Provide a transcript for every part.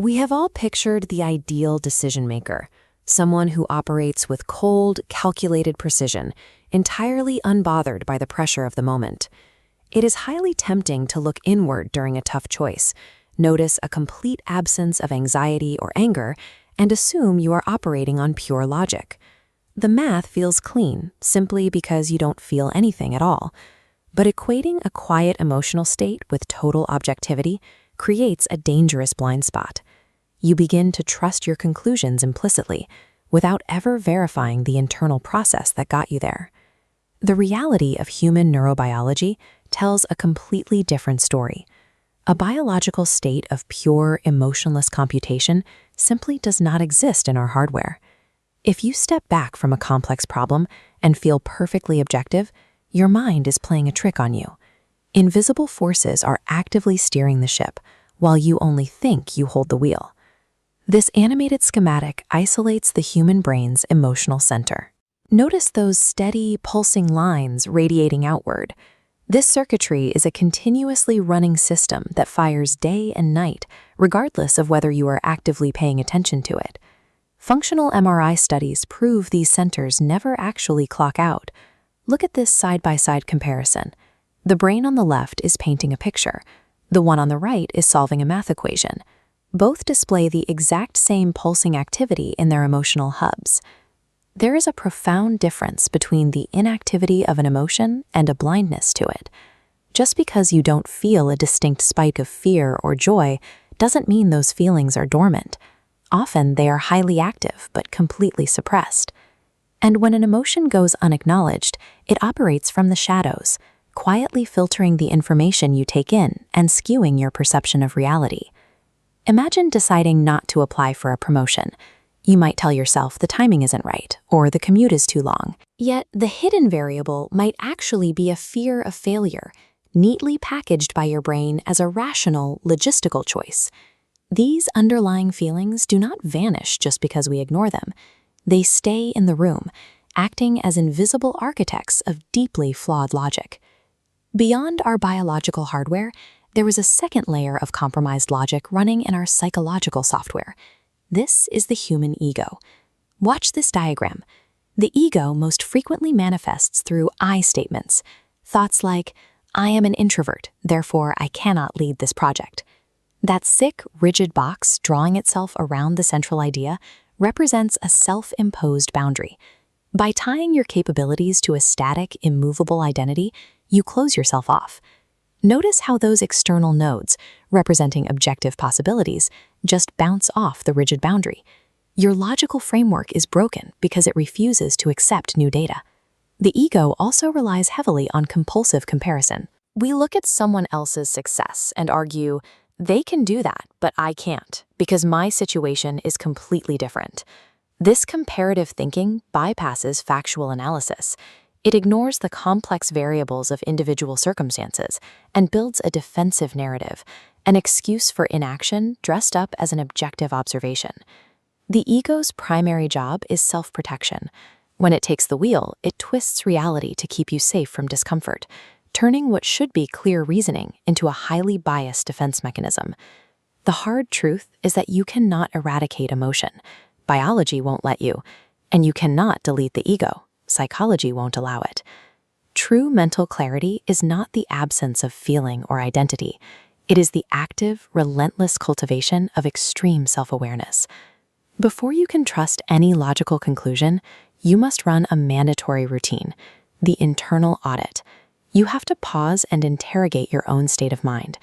We have all pictured the ideal decision maker, someone who operates with cold, calculated precision, entirely unbothered by the pressure of the moment. It is highly tempting to look inward during a tough choice, notice a complete absence of anxiety or anger, and assume you are operating on pure logic. The math feels clean, simply because you don't feel anything at all. But equating a quiet emotional state with total objectivity creates a dangerous blind spot. You begin to trust your conclusions implicitly, without ever verifying the internal process that got you there. The reality of human neurobiology tells a completely different story. A biological state of pure, emotionless computation simply does not exist in our hardware. If you step back from a complex problem and feel perfectly objective, your mind is playing a trick on you. Invisible forces are actively steering the ship, while you only think you hold the wheel. This animated schematic isolates the human brain's emotional center. Notice those steady, pulsing lines radiating outward. This circuitry is a continuously running system that fires day and night, regardless of whether you are actively paying attention to it. Functional MRI studies prove these centers never actually clock out. Look at this side-by-side comparison. The brain on the left is painting a picture. The one on the right is solving a math equation. Both display the exact same pulsing activity in their emotional hubs. There is a profound difference between the inactivity of an emotion and a blindness to it. Just because you don't feel a distinct spike of fear or joy doesn't mean those feelings are dormant. Often they are highly active but completely suppressed. And when an emotion goes unacknowledged, it operates from the shadows, quietly filtering the information you take in and skewing your perception of reality. Imagine deciding not to apply for a promotion. You might tell yourself the timing isn't right, or the commute is too long. Yet, the hidden variable might actually be a fear of failure, neatly packaged by your brain as a rational, logistical choice. These underlying feelings do not vanish just because we ignore them. They stay in the room, acting as invisible architects of deeply flawed logic. Beyond our biological hardware, there is a second layer of compromised logic running in our psychological software. This is the human ego. Watch this diagram. The ego most frequently manifests through I statements. Thoughts like, I am an introvert, therefore I cannot lead this project. That sick, rigid box drawing itself around the central idea represents a self-imposed boundary. By tying your capabilities to a static, immovable identity, you close yourself off. Notice how those external nodes, representing objective possibilities, just bounce off the rigid boundary. Your logical framework is broken because it refuses to accept new data. The ego also relies heavily on compulsive comparison. We look at someone else's success and argue, they can do that, but I can't, because my situation is completely different. This comparative thinking bypasses factual analysis. It ignores the complex variables of individual circumstances and builds a defensive narrative, an excuse for inaction dressed up as an objective observation. The ego's primary job is self-protection. When it takes the wheel, it twists reality to keep you safe from discomfort, turning what should be clear reasoning into a highly biased defense mechanism. The hard truth is that you cannot eradicate emotion. Biology won't let you, and you cannot delete the ego. Psychology won't allow it. True mental clarity is not the absence of feeling or identity. It is the active, relentless cultivation of extreme self-awareness. Before you can trust any logical conclusion, you must run a mandatory routine, the internal audit. You have to pause and interrogate your own state of mind.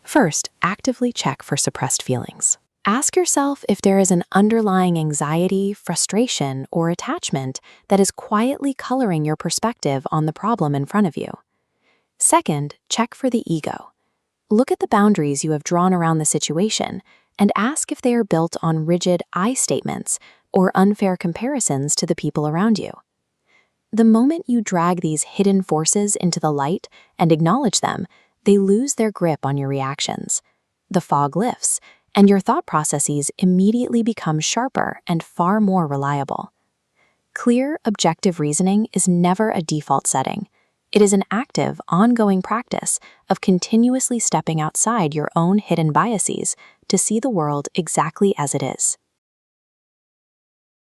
First, actively check for suppressed feelings. Ask yourself if there is an underlying anxiety, frustration, or attachment that is quietly coloring your perspective on the problem in front of you. Second, check for the ego. Look at the boundaries you have drawn around the situation and ask if they are built on rigid I statements or unfair comparisons to the people around you. The moment you drag these hidden forces into the light and acknowledge them, they lose their grip on your reactions. The fog lifts, and your thought processes immediately become sharper and far more reliable. Clear, objective reasoning is never a default setting. It is an active, ongoing practice of continuously stepping outside your own hidden biases to see the world exactly as it is.